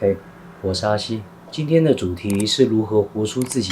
嘿，我是阿西。今天的主题是如何活出自己。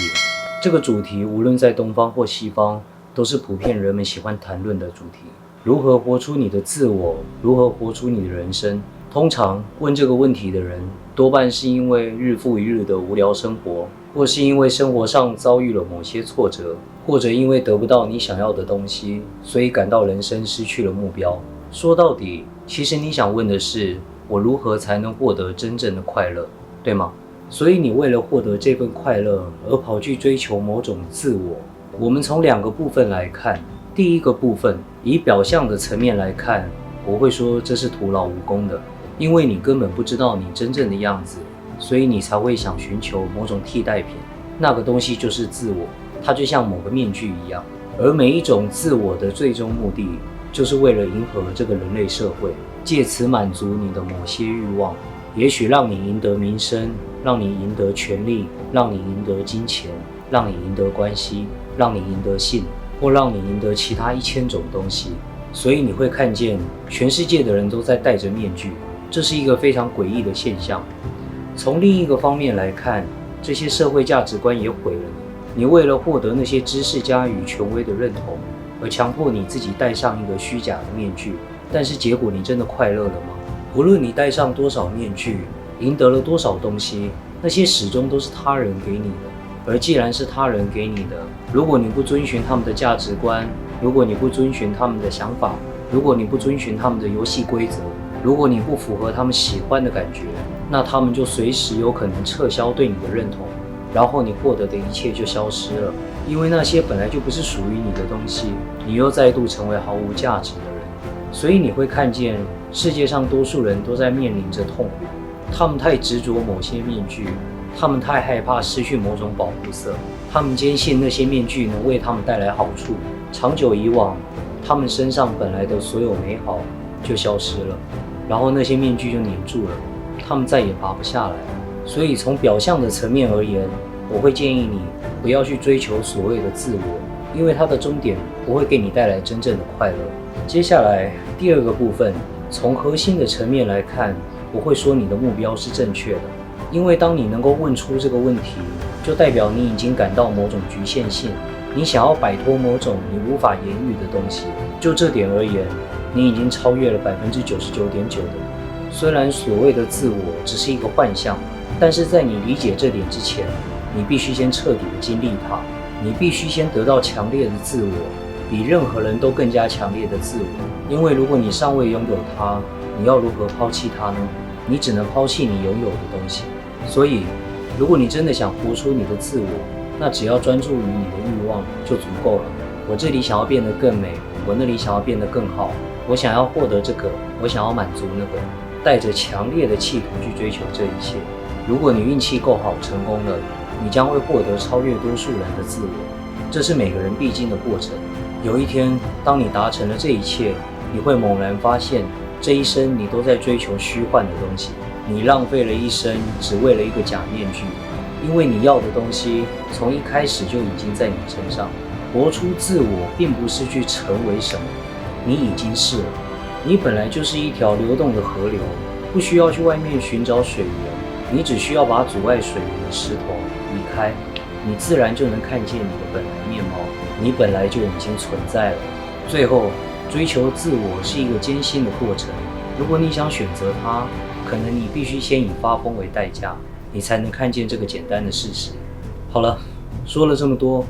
这个主题无论在东方或西方，都是普遍人们喜欢谈论的主题。如何活出你的自我？如何活出你的人生？通常问这个问题的人，多半是因为日复一日的无聊生活，或是因为生活上遭遇了某些挫折，或者因为得不到你想要的东西，所以感到人生失去了目标。说到底，其实你想问的是，我如何才能获得真正的快乐，对吗？所以你为了获得这份快乐而跑去追求某种自我。我们从两个部分来看。第一个部分，以表象的层面来看，我会说这是徒劳无功的，因为你根本不知道你真正的样子，所以你才会想寻求某种替代品。那个东西就是自我，它就像某个面具一样。而每一种自我的最终目的，就是为了迎合这个人类社会，借此满足你的某些欲望，也许让你赢得名声，让你赢得权力，让你赢得金钱，让你赢得关系，让你赢得性，或让你赢得其他1000种东西。所以你会看见全世界的人都在戴着面具，这是一个非常诡异的现象。从另一个方面来看，这些社会价值观也毁了你。你为了获得那些知识家与权威的认同，而强迫你自己戴上一个虚假的面具，但是结果你真的快乐了吗？无论你戴上多少面具，赢得了多少东西，那些始终都是他人给你的。而既然是他人给你的，如果你不遵循他们的价值观，如果你不遵循他们的想法，如果你不遵循他们的游戏规则，如果你不符合他们喜欢的感觉，那他们就随时有可能撤销对你的认同，然后你获得的一切就消失了。因为那些本来就不是属于你的东西，你又再度成为毫无价值的人。所以你会看见世界上多数人都在面临着痛苦，他们太执着某些面具，他们太害怕失去某种保护色，他们坚信那些面具能为他们带来好处，长久以往，他们身上本来的所有美好就消失了，然后那些面具就黏住了，他们再也拔不下来了。所以从表象的层面而言，我会建议你不要去追求所谓的自我，因为它的终点不会给你带来真正的快乐。接下来第二个部分，从核心的层面来看，我会说你的目标是正确的，因为当你能够问出这个问题，就代表你已经感到某种局限性，你想要摆脱某种你无法言喻的东西。就这点而言，你已经超越了99.9%的你。虽然所谓的自我只是一个幻象，但是在你理解这点之前，你必须先彻底的经历它，你必须先得到强烈的自我，比任何人都更加强烈的自我。因为如果你尚未拥有它，你要如何抛弃它呢？你只能抛弃你拥有的东西。所以如果你真的想活出你的自我，那只要专注于你的欲望就足够了。我这里想要变得更美，我那里想要变得更好，我想要获得这个，我想要满足那个，带着强烈的企图去追求这一切。如果你运气够好，成功了，你将会获得超越多数人的自我。这是每个人必经的过程。有一天，当你达成了这一切，你会猛然发现，这一生你都在追求虚幻的东西，你浪费了一生，只为了一个假面具。因为你要的东西，从一开始就已经在你身上。活出自我，并不是去成为什么，你已经是了。你本来就是一条流动的河流，不需要去外面寻找水源，你只需要把阻碍水源的石头移开，你自然就能看见你的本来面貌。你本来就已经存在了。最后，追求自我是一个艰辛的过程。如果你想选择它，可能你必须先以发疯为代价，你才能看见这个简单的事实。好了，说了这么多，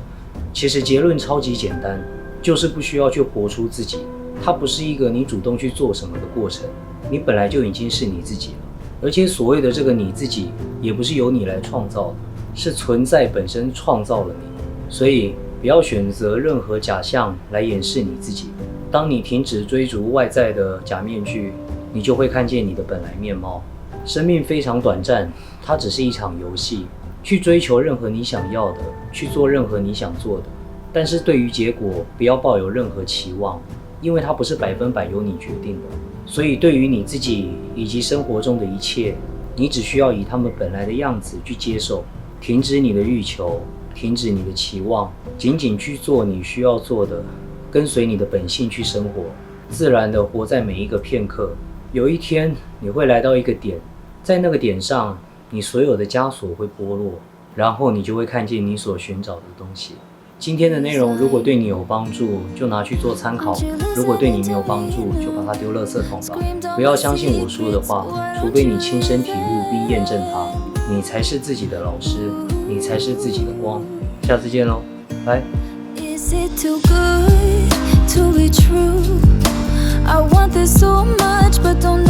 其实结论超级简单，就是不需要去活出自己。它不是一个你主动去做什么的过程，你本来就已经是你自己了。而且所谓的这个你自己，也不是由你来创造的，是存在本身创造了你。所以不要选择任何假象来掩饰你自己。当你停止追逐外在的假面具，你就会看见你的本来面貌。生命非常短暂，它只是一场游戏。去追求任何你想要的，去做任何你想做的，但是对于结果不要抱有任何期望，因为它不是100%由你决定的。所以对于你自己以及生活中的一切，你只需要以他们本来的样子去接受，停止你的欲求，停止你的期望，仅仅去做你需要做的，跟随你的本性去生活，自然的活在每一个片刻。有一天你会来到一个点，在那个点上，你所有的枷锁会剥落，然后你就会看见你所寻找的东西。今天的内容如果对你有帮助，就拿去做参考；如果对你没有帮助，就把它丢垃圾桶吧。不要相信我说的话，除非你亲身体悟并验证它。你才是自己的老师，你才是自己的光。下次见喽，拜。Is it too good to be true? I want this so much, but don't know